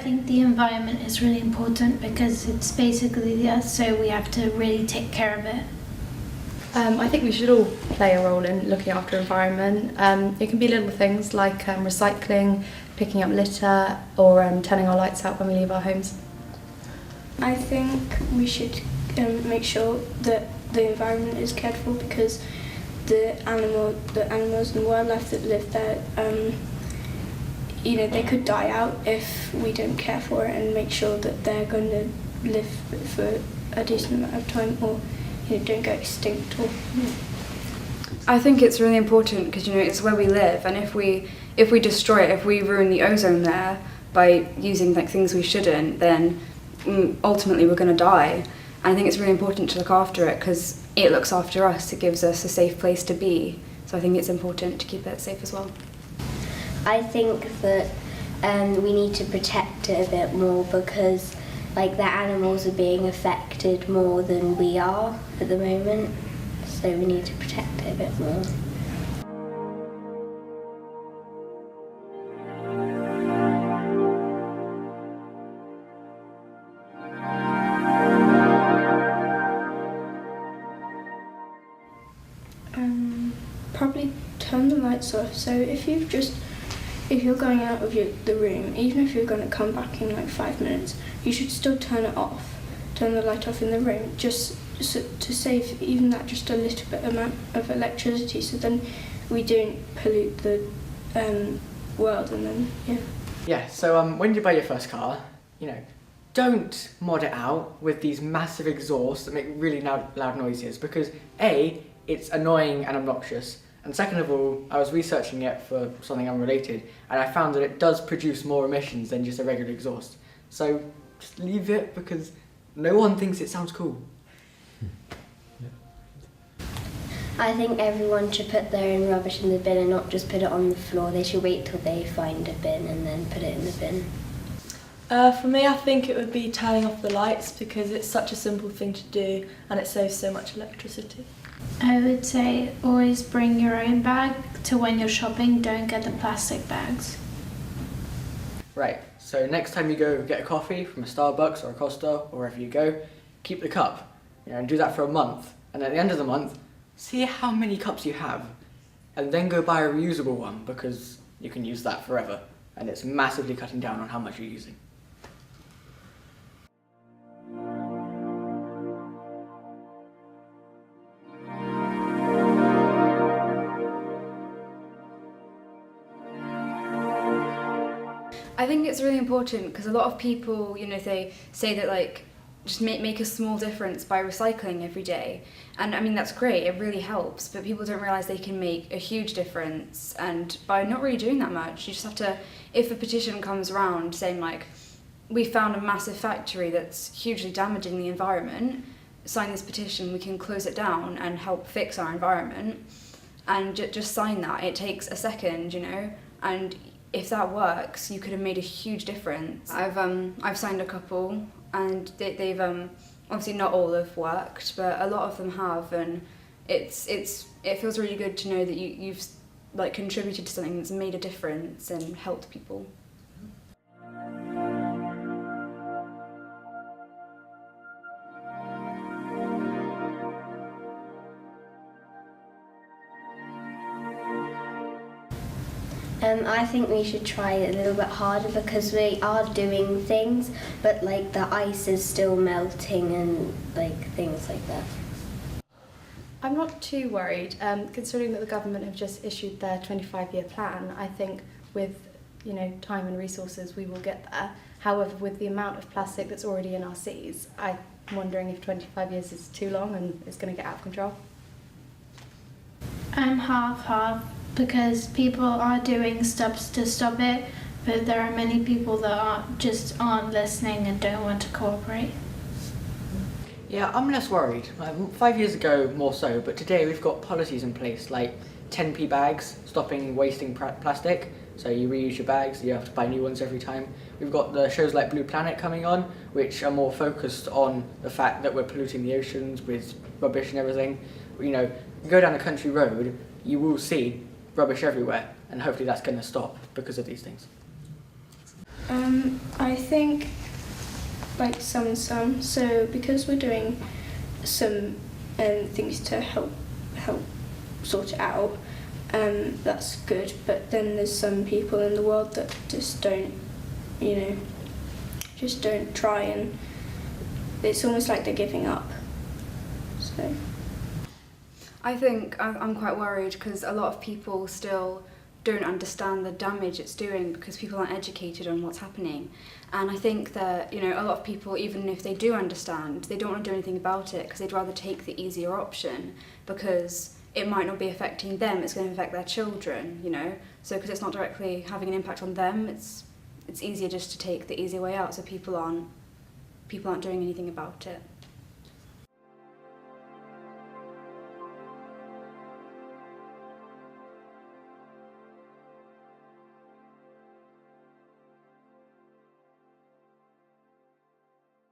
think the environment is really important because it's basically the earth, so we have to really take care of it. I think we should all play a role in looking after environment. It can be little things like recycling, picking up litter, or turning our lights out when we leave our homes. I think we should make sure that the environment is cared for because the animals and wildlife that live there, they could die out if we don't care for it and make sure that they're going to live for a decent amount of time or don't go extinct. I think it's really important because it's where we live, and if we destroy it, if we ruin the ozone there by using things we shouldn't, then ultimately we're going to die. And I think it's really important to look after it because it looks after us. It gives us a safe place to be. So I think it's important to keep it safe as well. I think that we need to protect it a bit more because the animals are being affected more than we are at the moment, so we need to protect it a bit more. Probably turn the lights off. So if you're going out of the room, even if you're going to come back in 5 minutes, you should still turn it off. Turn the light off in the room, just to save even that just a little bit amount of electricity. So then we don't pollute the world, and then Yeah. So when you buy your first car, don't mod it out with these massive exhausts that make really loud noises because A, it's annoying and obnoxious. And second of all, I was researching it for something unrelated and I found that it does produce more emissions than just a regular exhaust. So just leave it because no one thinks it sounds cool. I think everyone should put their own rubbish in the bin and not just put it on the floor. They should wait till they find a bin and then put it in the bin. For me, I think it would be turning off the lights because it's such a simple thing to do and it saves so much electricity. I would say always bring your own bag to when you're shopping, don't get the plastic bags. Right, so next time you go get a coffee from a Starbucks or a Costa or wherever you go, keep the cup, and do that for a month. And at the end of the month, see how many cups you have, and then go buy a reusable one because you can use that forever, and it's massively cutting down on how much you're using. I think it's really important because a lot of people, they say that just make a small difference by recycling every day. And I mean, that's great, it really helps, but people don't realise they can make a huge difference. And by not really doing that much, you just have to, if a petition comes around saying we found a massive factory that's hugely damaging the environment, sign this petition, we can close it down and help fix our environment. And just sign that. It takes a second, and if that works, you could have made a huge difference. I've signed a couple, and they've obviously not all have worked, but a lot of them have, and it feels really good to know that you've contributed to something that's made a difference and helped people. I think we should try it a little bit harder because we are doing things, but the ice is still melting and things like that. I'm not too worried, considering that the government have just issued their 25-year plan. I think with time and resources we will get there. However, with the amount of plastic that's already in our seas, I'm wondering if 25 years is too long and it's going to get out of control. I'm half because people are doing stuff to stop it, but there are many people that aren't listening and don't want to cooperate. Yeah, I'm less worried. 5 years ago, more so, but today we've got policies in place like 10p bags, stopping wasting plastic, so you reuse your bags, you have to buy new ones every time. We've got the shows like Blue Planet coming on, which are more focused on the fact that we're polluting the oceans with rubbish and everything. You go down a country road, you will see rubbish everywhere, and hopefully that's going to stop because of these things. I think like some and some. So because we're doing some things to help sort it out, that's good. But then there's some people in the world that just don't, just don't try, and it's almost like they're giving up. So I think I'm quite worried because a lot of people still don't understand the damage it's doing because people aren't educated on what's happening. And I think that, a lot of people, even if they do understand, they don't want to do anything about it because they'd rather take the easier option because it might not be affecting them, it's going to affect their children, So because it's not directly having an impact on them, it's easier just to take the easy way out so people aren't doing anything about it.